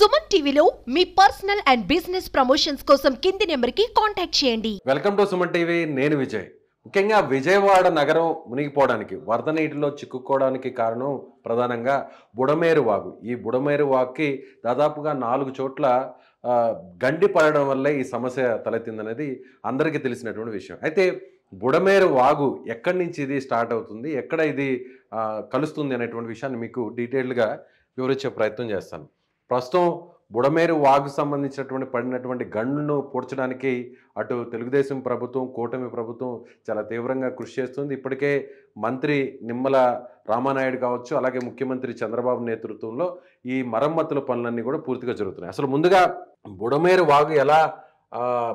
సుమన్ టీవీలో మీ personal and business promotions కోసం కింది నెంబర్కి కాంటాక్ట్ చేయండి. Welcome to Suman TV. నేను విజయ్. ముఖ్యంగా విజయవాడ నగరం మునిగిపోవడానికి, వరద నీటిలో చిక్కుకోవడానికి కారణం ప్రధానంగా బుడమేరు వాగు. ఈ బుడమేరు వాగుకి దాదాపుగా 4 చోట్ల గండి పడడం వల్లే ఈ సమస్య తలెత్తిందనేది అందరికీ తెలిసినటువంటి విషయం. అయితే బుడమేరు వాగు ఎక్కడి నుంచి ఇది స్టార్ట్ అవుతుంది, ఎక్కడ ఇది కలుస్తుంది అనేటువంటి విషయాన్ని మీకు డీటెయిల్డ్గా వివరించే ప్రయత్నం చేస్తాను. ప్రస్తుతం బుడమేరు వాగు సంబంధించినటువంటి పడినటువంటి గండును పూడ్చడానికి అటు తెలుగుదేశం ప్రభుత్వం, కూటమి ప్రభుత్వం చాలా తీవ్రంగా కృషి చేస్తుంది. ఇప్పటికే మంత్రి నిమ్మల రామానాయుడు కావచ్చు, అలాగే ముఖ్యమంత్రి చంద్రబాబు నేతృత్వంలో ఈ మరమ్మతుల పనులన్నీ కూడా పూర్తిగా జరుగుతున్నాయి. అసలు ముందుగా బుడమేరు వాగు ఎలా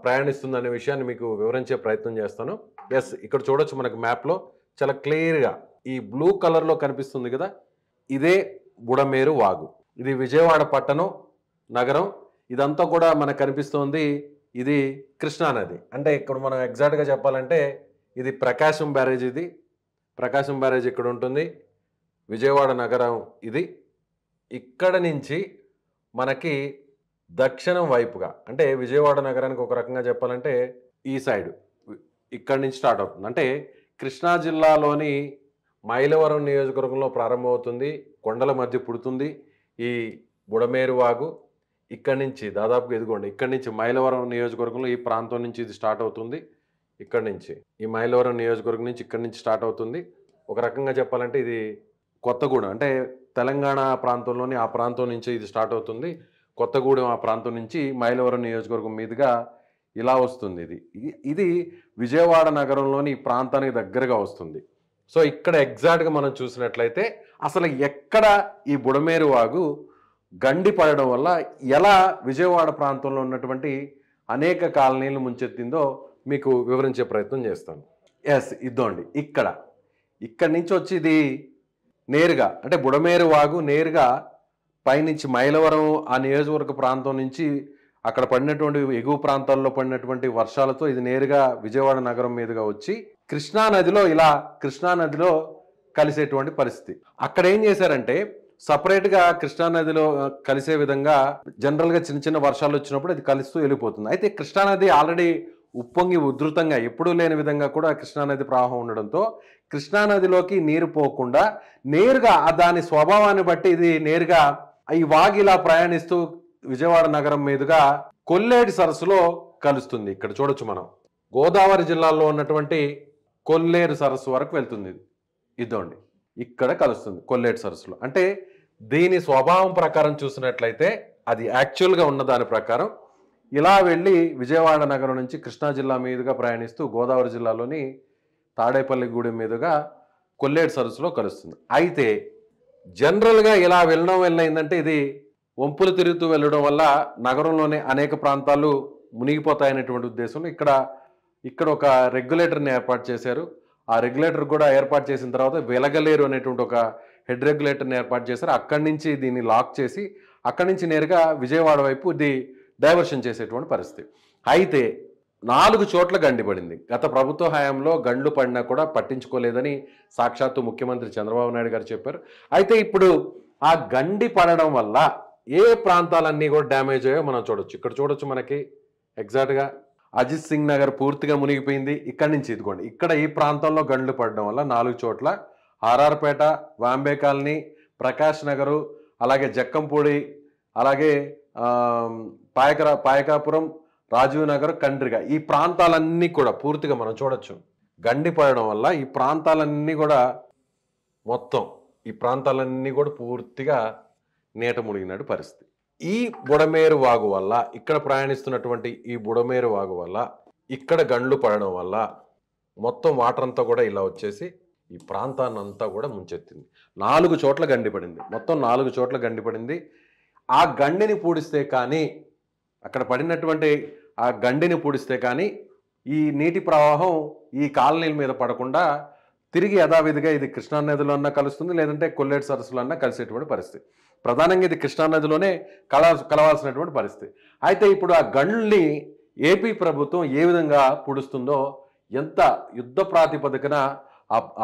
ప్రయాణిస్తుంది అనే విషయాన్ని మీకు వివరించే ప్రయత్నం చేస్తాను. ఎస్, ఇక్కడ చూడొచ్చు మనకు మ్యాప్లో చాలా క్లియర్గా ఈ బ్లూ కలర్లో కనిపిస్తుంది కదా, ఇదే బుడమేరు వాగు. ఇది విజయవాడ పట్టణం, నగరం. ఇదంతా కూడా మనకు కనిపిస్తోంది. ఇది కృష్ణానది. అంటే ఇక్కడ మనం ఎగ్జాక్ట్గా చెప్పాలంటే ఇది ప్రకాశం బ్యారేజ్. ఇది ప్రకాశం బ్యారేజ్ ఇక్కడ ఉంటుంది. విజయవాడ నగరం ఇది. ఇక్కడ నుంచి మనకి దక్షిణం వైపుగా, అంటే విజయవాడ నగరానికి ఒక రకంగా చెప్పాలంటే ఈ సైడ్ ఇక్కడి నుంచి స్టార్ట్ అవుతుంది. అంటే కృష్ణా జిల్లాలోని మైలవరం నియోజకవర్గంలో ప్రారంభమవుతుంది, కొండల మధ్య పుడుతుంది ఈ బుడమేరు వాగు. ఇక్కడి నుంచి దాదాపుగా ఇదిగోండి, ఇక్కడి నుంచి మైలవరం నియోజకవర్గంలో ఈ ప్రాంతం నుంచి ఇది స్టార్ట్ అవుతుంది. ఇక్కడి నుంచి ఈ మైలవరం నియోజకవర్గం నుంచి ఇక్కడి నుంచి స్టార్ట్ అవుతుంది. ఒక రకంగా చెప్పాలంటే ఇది కొత్తగూడెం, అంటే తెలంగాణ ప్రాంతంలోని ఆ ప్రాంతం నుంచి ఇది స్టార్ట్ అవుతుంది. కొత్తగూడెం ఆ ప్రాంతం నుంచి మైలవరం నియోజకవర్గం మీదుగా ఇలా వస్తుంది. ఇది విజయవాడ నగరంలోని ఈ ప్రాంతానికి దగ్గరగా వస్తుంది. సో ఇక్కడ ఎగ్జాక్ట్గా మనం చూసినట్లయితే అసలు ఎక్కడ ఈ బుడమేరు వాగు గండి పడడం వల్ల ఎలా విజయవాడ ప్రాంతంలో ఉన్నటువంటి అనేక కాలనీలు ముంచెత్తిందో మీకు వివరించే ప్రయత్నం చేస్తాను. ఎస్, ఇద్దండి ఇక్కడి నుంచి వచ్చి ఇది నేరుగా, అంటే బుడమేరు వాగు నేరుగా పైనుంచి మైలవరం ఆ నియోజకవర్గ ప్రాంతం నుంచి అక్కడ పడినటువంటి ఎగువ ప్రాంతాల్లో పడినటువంటి వర్షాలతో ఇది నేరుగా విజయవాడ నగరం మీదుగా వచ్చి కృష్ణానదిలో కలిసేటువంటి పరిస్థితి. అక్కడ ఏం చేశారంటే సపరేట్గా కృష్ణానదిలో కలిసే విధంగా జనరల్గా చిన్న చిన్న వర్షాలు వచ్చినప్పుడు అది కలుస్తూ వెళ్ళిపోతుంది. అయితే కృష్ణానది ఆల్రెడీ ఉప్పొంగి ఉధృతంగా ఎప్పుడూ లేని విధంగా కూడా కృష్ణానది ప్రవాహం ఉండడంతో కృష్ణానదిలోకి నీరు పోకుండా నేరుగా దాని స్వభావాన్ని బట్టి ఇది నేరుగా ఈ వాగు ఇలా ప్రయాణిస్తూ విజయవాడ నగరం మీదుగా కొల్లేటి సరస్సులో కలుస్తుంది. ఇక్కడ చూడొచ్చు మనం గోదావరి జిల్లాలో ఉన్నటువంటి కొల్లేరు సరస్సు వరకు వెళ్తుంది. ఇదండి ఇక్కడ కలుస్తుంది కొల్లేటి సరస్సులో. అంటే దీని స్వభావం ప్రకారం చూసినట్లయితే అది యాక్చువల్గా ఉన్న దాని ప్రకారం ఇలా వెళ్ళి విజయవాడ నగరం నుంచి కృష్ణా జిల్లా మీదుగా ప్రయాణిస్తూ గోదావరి జిల్లాలోని తాడేపల్లిగూడెం మీదుగా కొల్లేటి సరస్సులో కలుస్తుంది. అయితే జనరల్గా ఇలా వెళ్ళడం వల్ల ఏంటంటే ఇది వంపులు తిరుగుతూ వెళ్ళడం వల్ల నగరంలోనే అనేక ప్రాంతాలు మునిగిపోతాయనేటువంటి ఉద్దేశంలో ఇక్కడ ఒక రెగ్యులేటర్ని ఏర్పాటు చేశారు. ఆ రెగ్యులేటర్ కూడా ఏర్పాటు చేసిన తర్వాత వెలగలేరు అనేటువంటి ఒక హెడ్ రెగ్యులేటర్ని ఏర్పాటు చేశారు. అక్కడి నుంచి దీన్ని లాక్ చేసి అక్కడి నుంచి నేరుగా విజయవాడ వైపు ఇది డైవర్షన్ చేసేటువంటి పరిస్థితి. అయితే 4 చోట్ల గండి పడింది. గత ప్రభుత్వ హయాంలో గండ్లు పడినా కూడా పట్టించుకోలేదని సాక్షాత్తు ముఖ్యమంత్రి చంద్రబాబు నాయుడు గారు చెప్పారు. అయితే ఇప్పుడు ఆ గండి పడడం వల్ల ఏ ప్రాంతాలన్నీ కూడా డ్యామేజ్ అయ్యో మనం చూడొచ్చు. ఇక్కడ చూడొచ్చు మనకి ఎగ్జాక్ట్గా అజిత్ సింగ్ నగర్ పూర్తిగా మునిగిపోయింది. ఇక్కడి నుంచి ఇదిగోండి, ఇక్కడ ఈ ప్రాంతంలో గండ్లు పడడం వల్ల 4 చోట్ల ఆర్ఆర్పేట, వాంబే కాలనీ, ప్రకాష్ నగరు, అలాగే జక్కంపూడి, అలాగే పాయకాపురం, రాజీవ్ నగర్, కండ్రిగా ఈ ప్రాంతాలన్నీ కూడా పూర్తిగా మనం చూడొచ్చు. గండి పడడం వల్ల ఈ ప్రాంతాలన్నీ కూడా పూర్తిగా నీట మునిగినట్టు పరిస్థితి. ఈ బుడమేరు వాగు వల్ల, ఇక్కడ ప్రయాణిస్తున్నటువంటి ఈ బుడమేరు వాగు వల్ల ఇక్కడ గండ్లు పడడం వల్ల మొత్తం వాటర్ అంతా కూడా ఇలా వచ్చేసి ఈ ప్రాంతాన్ని అంతా కూడా ముంచెత్తింది. 4 చోట్ల గండి పడింది. మొత్తం 4 చోట్ల గండి పడింది. ఆ గండిని పూడిస్తే కానీ, అక్కడ పడినటువంటి ఆ గండిని పూడిస్తే కానీ ఈ నీటి ప్రవాహం ఈ కాలనీల మీద పడకుండా తిరిగి యథావిధిగా ఇది కృష్ణానదిలో అన్నా కలుస్తుంది, లేదంటే కొల్లేటి సరస్సులో అన్నా కలిసేటువంటి పరిస్థితి. ప్రధానంగా ఇది కృష్ణానదిలోనే కలవాల్సినటువంటి పరిస్థితి. అయితే ఇప్పుడు ఆ గండ్ని ఏపీ ప్రభుత్వం ఏ విధంగా పూడుస్తుందో, ఎంత యుద్ధ ప్రాతిపదికన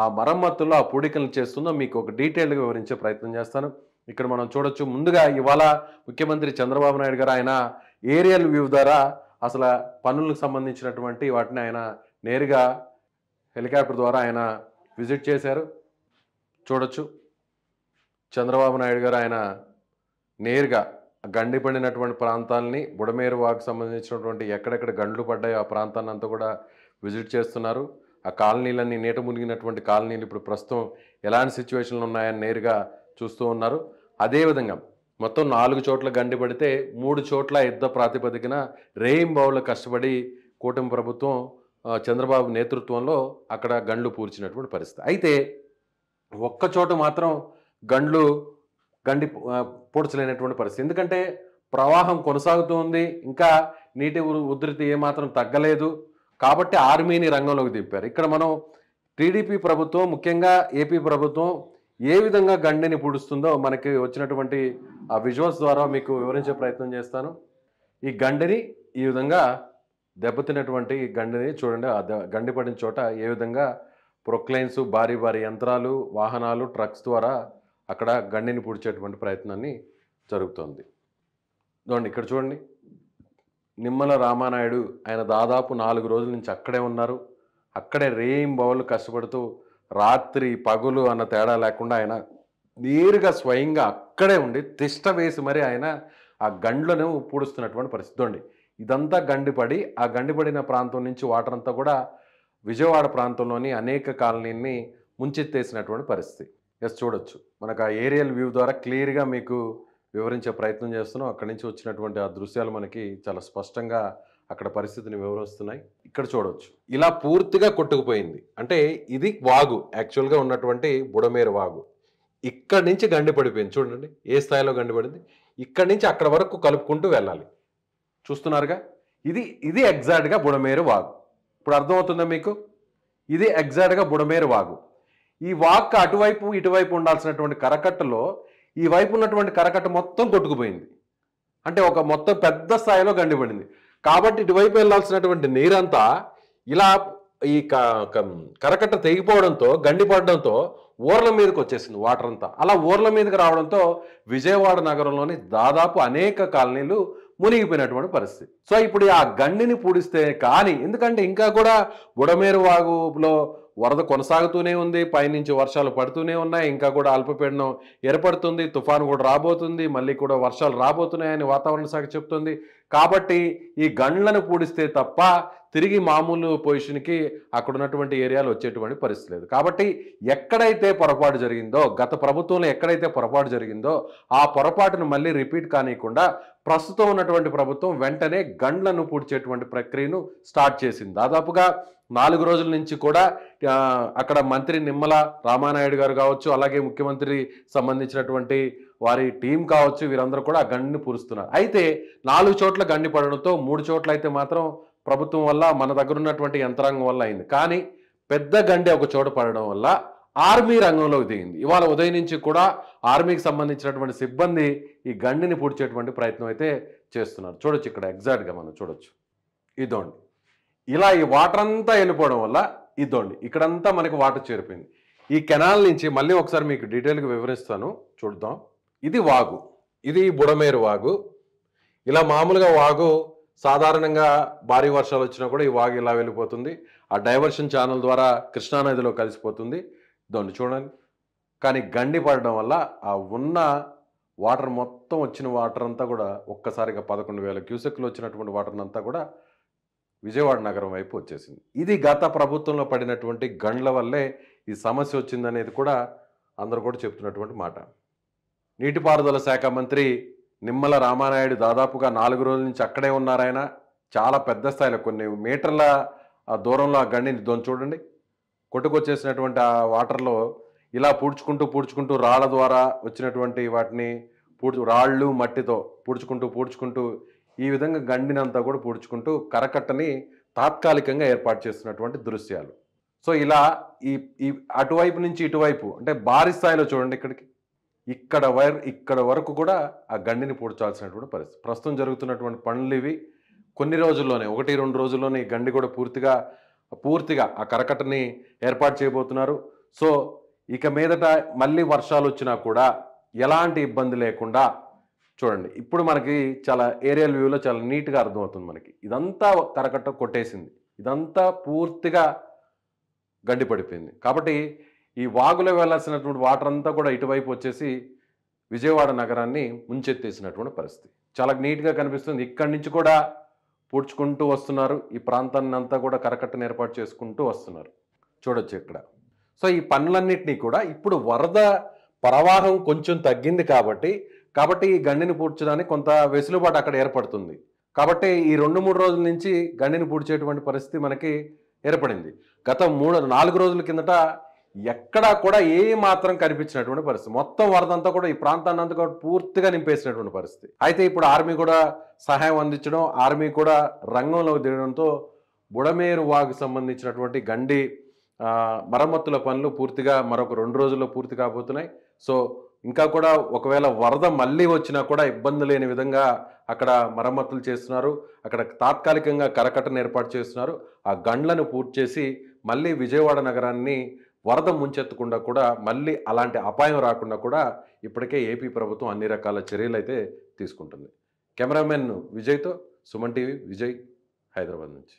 ఆ మరమ్మతుల్లో ఆ పూడికలు చేస్తుందో మీకు ఒక డీటెయిల్గా వివరించే ప్రయత్నం చేస్తాను. ఇక్కడ మనం చూడొచ్చు. ముందుగా ఇవాళ ముఖ్యమంత్రి చంద్రబాబు నాయుడు గారు ఆయన ఏరియల్ వ్యూ ద్వారా అసలు పనులకు సంబంధించినటువంటి వాటిని ఆయన నేరుగా హెలికాప్టర్ ద్వారా ఆయన విజిట్ చేశారు. చూడొచ్చు చంద్రబాబు నాయుడు గారు ఆయన నేరుగా గండి పడినటువంటి ప్రాంతాలని, బుడమేరు వాకు సంబంధించినటువంటి ఎక్కడెక్కడ గండ్లు పడ్డాయో ఆ ప్రాంతాన్ని అంతా కూడా విజిట్ చేస్తున్నారు. ఆ కాలనీలన్నీ, నీట మునిగినటువంటి కాలనీలు ఇప్పుడు ప్రస్తుతం ఎలాంటి సిచ్యువేషన్లు ఉన్నాయని నేరుగా చూస్తూ ఉన్నారు. అదేవిధంగా మొత్తం 4 చోట్ల గండి పడితే 3 చోట్ల యుద్ధ ప్రాతిపదికన రేయింబౌళ్ళు కష్టపడి కూటమి ప్రభుత్వం చంద్రబాబు నేతృత్వంలో అక్కడ గండ్లు పూడ్చినటువంటి పరిస్థితి. అయితే ఒక్క చోట మాత్రం గండి పూడ్చలేనటువంటి పరిస్థితి. ఎందుకంటే ప్రవాహం కొనసాగుతూ ఉంది, ఇంకా నీటి ఉధృతి ఏమాత్రం తగ్గలేదు. కాబట్టి ఆర్మీని రంగంలోకి దింపారు. ఇక్కడ మనం టీడీపీ ప్రభుత్వం, ముఖ్యంగా ఏపీ ప్రభుత్వం ఏ విధంగా గండిని పూడుస్తుందో మనకి వచ్చినటువంటి ఆ విజువల్స్ ద్వారా మీకు వివరించే ప్రయత్నం చేస్తాను. ఈ గండిని ఈ విధంగా దెబ్బతిన్నటువంటి గండిని చూడండి. ఆ గండి పడిన చోట ఏ విధంగా ప్రొక్లైన్స్, భారీ భారీ యంత్రాలు, వాహనాలు, ట్రక్స్ ద్వారా అక్కడ గండిని పూడ్చేటువంటి ప్రయత్నాన్ని జరుగుతోంది. చూడండి, ఇక్కడ చూడండి. నిమ్మల రామానాయుడు ఆయన దాదాపు 4 రోజుల నుంచి అక్కడే ఉన్నారు. అక్కడే రేయింబవళ్ళు కష్టపడుతూ రాత్రి పగులు అన్న తేడా లేకుండా ఆయన నేరుగా స్వయంగా అక్కడే ఉండి తిష్ట వేసి మరి ఆయన ఆ గండ్లను పూడుస్తున్నటువంటి పరిస్థితి. చూడండి, ఇదంతా గండిపడి, ఆ గండిపడిన ప్రాంతం నుంచి వాటర్ అంతా కూడా విజయవాడ ప్రాంతంలోని అనేక కాలనీని ముంచెత్తేసినటువంటి పరిస్థితి. చూడొచ్చు, మనకు ఆ ఏరియల్ వ్యూ ద్వారా క్లియర్గా మీకు వివరించే ప్రయత్నం చేస్తున్నాం. అక్కడి నుంచి వచ్చినటువంటి ఆ దృశ్యాలు మనకి చాలా స్పష్టంగా అక్కడ పరిస్థితిని వివరిస్తున్నాయి. ఇక్కడ చూడవచ్చు, ఇలా పూర్తిగా కొట్టుకుపోయింది. అంటే ఇది వాగు, యాక్చువల్గా ఉన్నటువంటి బుడమేరు వాగు. ఇక్కడి నుంచి గండి పడిపోయింది. చూడండి ఏ స్థాయిలో గండి పడింది. ఇక్కడి నుంచి అక్కడ వరకు కలుపుకుంటూ వెళ్ళాలి. చూస్తున్నారుగా, ఇది ఎగ్జాక్ట్గా బుడమేరు వాగు. ఇప్పుడు అర్థమవుతుందా మీకు? ఇది ఎగ్జాక్ట్గా బుడమేరు వాగు. ఈ వాక్ అటువైపు ఇటువైపు ఉండాల్సినటువంటి కరకట్టలో ఈ వైపు ఉన్నటువంటి కరకట్ట మొత్తం కొట్టుకుపోయింది. అంటే ఒక మొత్తం పెద్ద స్థాయిలో గండిపడింది. కాబట్టి ఇటువైపు వెళ్ళాల్సినటువంటి నీరంతా ఇలా ఈ కరకట్ట తెగిపోవడంతో, గండిపడడంతో ఊర్ల మీదకి వచ్చేసింది వాటర్ అంతా. అలా ఊర్ల మీదకి రావడంతో విజయవాడ నగరంలోని దాదాపు అనేక కాలనీలు మునిగిపోయినటువంటి పరిస్థితి. సో ఇప్పుడు ఆ గండిని పూడిస్తే కానీ, ఎందుకంటే ఇంకా కూడా బుడమేరు వాగులో వరద కొనసాగుతూనే ఉంది, పైనుంచి వర్షాలు పడుతూనే ఉన్నాయి, ఇంకా కూడా అల్పపీడనం ఏర్పడుతుంది, తుఫాను కూడా రాబోతుంది, మళ్ళీ కూడా వర్షాలు రాబోతున్నాయని వాతావరణ శాఖ చెప్తుంది. కాబట్టి ఈ గండ్లను పూడిస్తే తప్ప తిరిగి మామూలు పొజిషన్కి అక్కడ ఉన్నటువంటి ఏరియాలు వచ్చేటువంటి పరిస్థితి లేదు. కాబట్టి ఎక్కడైతే పొరపాటు జరిగిందో, గత ప్రభుత్వంలో ఎక్కడైతే పొరపాటు జరిగిందో ఆ పొరపాటును మళ్ళీ రిపీట్ కానియకుండా ప్రస్తుతం ఉన్నటువంటి ప్రభుత్వం వెంటనే గండ్లను పూడ్చేటువంటి ప్రక్రియను స్టార్ట్ చేసింది. దాదాపుగా 4 రోజుల నుంచి కూడా అక్కడ మంత్రి నిమ్మల రామానాయుడు గారు కావచ్చు, అలాగే ముఖ్యమంత్రి సంబంధించినటువంటి వారి టీం కావచ్చు, వీరందరూ కూడా ఆ గండిని పూరుస్తున్నారు. అయితే 4 చోట్ల గండి పడడంతో 3 చోట్ల అయితే మాత్రం ప్రభుత్వం వల్ల, మన దగ్గర ఉన్నటువంటి యంత్రాంగం వల్ల అయింది. కానీ పెద్ద గండి ఒక చోట పడడం వల్ల ఆర్మీ రంగంలోకి దిగింది. ఇవాళ ఉదయం నుంచి కూడా ఆర్మీకి సంబంధించినటువంటి సిబ్బంది ఈ గండిని పూడ్చేటువంటి ప్రయత్నం అయితే చేస్తున్నారు. చూడొచ్చు, ఇక్కడ ఎగ్జాక్ట్గా మనం చూడొచ్చు. ఇదోండి, ఇలా ఈ వాటర్ అంతా వెళ్ళిపోవడం వల్ల ఇదోండి ఇక్కడంతా మనకి వాటర్ చేరిపోయింది. ఈ కెనాల్ నుంచి మళ్ళీ ఒకసారి మీకు డీటెయిల్గా వివరిస్తాను, చూద్దాం. ఇది వాగు, ఇది బుడమేరు వాగు. ఇలా మామూలుగా వాగు సాధారణంగా భారీ వర్షాలు వచ్చినా కూడా ఈ వాగు ఇలా వెళ్ళిపోతుంది. ఆ డైవర్షన్ ఛానల్ ద్వారా కృష్ణానదిలో కలిసిపోతుంది. దాన్ని చూడండి. కానీ గండి పడడం వల్ల ఆ ఉన్న వాటర్ మొత్తం వచ్చిన వాటర్ అంతా కూడా ఒక్కసారిగా 11,000 క్యూసెక్లు వచ్చినటువంటి వాటర్ అంతా కూడా విజయవాడ నగరం వైపు వచ్చేసింది. ఇది గత ప్రభుత్వంలో పడినటువంటి గండ్ల వల్లే ఈ సమస్య వచ్చిందనేది కూడా అందరూ కూడా చెప్తున్నటువంటి మాట. నీటిపారుదల శాఖ మంత్రి నిమ్మల రామానాయుడు దాదాపుగా 4 రోజుల నుంచి అక్కడే ఉన్నారాయన. చాలా పెద్ద స్థాయిలో కొన్ని మీటర్ల దూరంలో ఆ గండిని చూడండి, కొట్టుకొచ్చేసినటువంటి ఆ వాటర్లో ఇలా పూడ్చుకుంటూ రాళ్ల ద్వారా వచ్చినటువంటి వాటిని రాళ్ళు మట్టితో పూడ్చుకుంటూ ఈ విధంగా గండినంతా కూడా పూడ్చుకుంటూ కరకట్టని తాత్కాలికంగా ఏర్పాటు చేస్తున్నటువంటి దృశ్యాలు. సో ఇలా ఈ అటువైపు నుంచి ఇటువైపు అంటే భారీ స్థాయిలో చూడండి, ఇక్కడ వరకు కూడా ఆ గండిని పూడ్చాల్సినటువంటి పరిస్థితి. ప్రస్తుతం జరుగుతున్నటువంటి పనులు ఇవి. కొన్ని రోజుల్లోనే 1-2 రోజుల్లోనే ఈ గండి కూడా పూర్తిగా ఆ కరకట్టని ఏర్పాటు చేయబోతున్నారు. సో ఇక మీదట మళ్ళీ వర్షాలు వచ్చినా కూడా ఎలాంటి ఇబ్బంది లేకుండా చూడండి. ఇప్పుడు మనకి చాలా ఏరియల్ వ్యూలో చాలా నీట్గా అర్థమవుతుంది మనకి. ఇదంతా కరకట్ట కొట్టేసింది, ఇదంతా పూర్తిగా గడ్డి పడిపోయింది. కాబట్టి ఈ వాగులో వెళ్ళాల్సినటువంటి వాటర్ అంతా కూడా ఇటువైపు వచ్చేసి విజయవాడ నగరాన్ని ముంచెత్తేసినటువంటి పరిస్థితి చాలా నీట్గా కనిపిస్తుంది. ఇక్కడి నుంచి కూడా పూడ్చుకుంటూ వస్తున్నారు, ఈ ప్రాంతాన్ని అంతా కూడా కరకట్టను ఏర్పాటు చేసుకుంటూ వస్తున్నారు, చూడొచ్చు ఇక్కడ. సో ఈ పనులన్నింటినీ కూడా ఇప్పుడు వరద ప్రవాహం కొంచెం తగ్గింది కాబట్టి ఈ గండిని పూడ్చడానికి కొంత వెసులుబాటు అక్కడ ఏర్పడుతుంది. కాబట్టి ఈ 2-3 రోజుల నుంచి గండిని పూడ్చేటువంటి పరిస్థితి మనకి ఏర్పడింది. గత 3-4 రోజుల కిందట ఎక్కడా కూడా ఏ మాత్రం కనిపించినటువంటి పరిస్థితి, మొత్తం వరద అంతా కూడా ఈ ప్రాంతాన్ని అంతా కూడా పూర్తిగా నింపేసినటువంటి పరిస్థితి. అయితే ఇప్పుడు ఆర్మీ కూడా సహాయం అందించడం, ఆర్మీ కూడా రంగంలోకి దిగడంతో బుడమేరు వాగు సంబంధించినటువంటి గండి మరమ్మతుల పనులు పూర్తిగా మరొక 2 రోజుల్లో పూర్తి కాబోతున్నాయి. సో ఇంకా కూడా ఒకవేళ వరద మళ్ళీ వచ్చినా కూడా ఇబ్బంది లేని విధంగా అక్కడ మరమ్మతులు చేస్తున్నారు, అక్కడ తాత్కాలికంగా కరకట్టను ఏర్పాటు చేస్తున్నారు. ఆ గండ్లను పూర్తి చేసి మళ్ళీ విజయవాడ నగరాన్ని వరద ముంచెత్తకుండా కూడా, మళ్ళీ అలాంటి అపాయం రాకుండా కూడా ఇప్పటికే ఏపీ ప్రభుత్వం అన్ని రకాల చర్యలు అయితే తీసుకుంటుంది. కెమెరామెన్ విజయ్తో సుమన్ టీవీ, విజయ్, హైదరాబాద్ నుంచి.